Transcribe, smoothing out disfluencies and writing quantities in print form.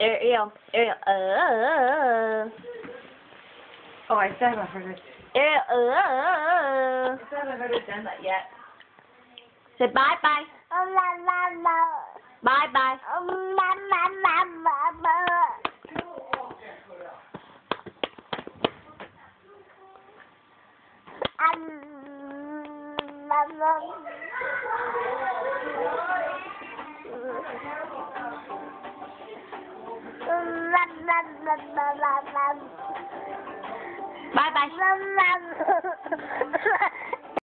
Ariel. Oh, I still haven't heard it. Ariel. I still haven't heard it done that yet. Say bye bye. Bye bye. Bye bye.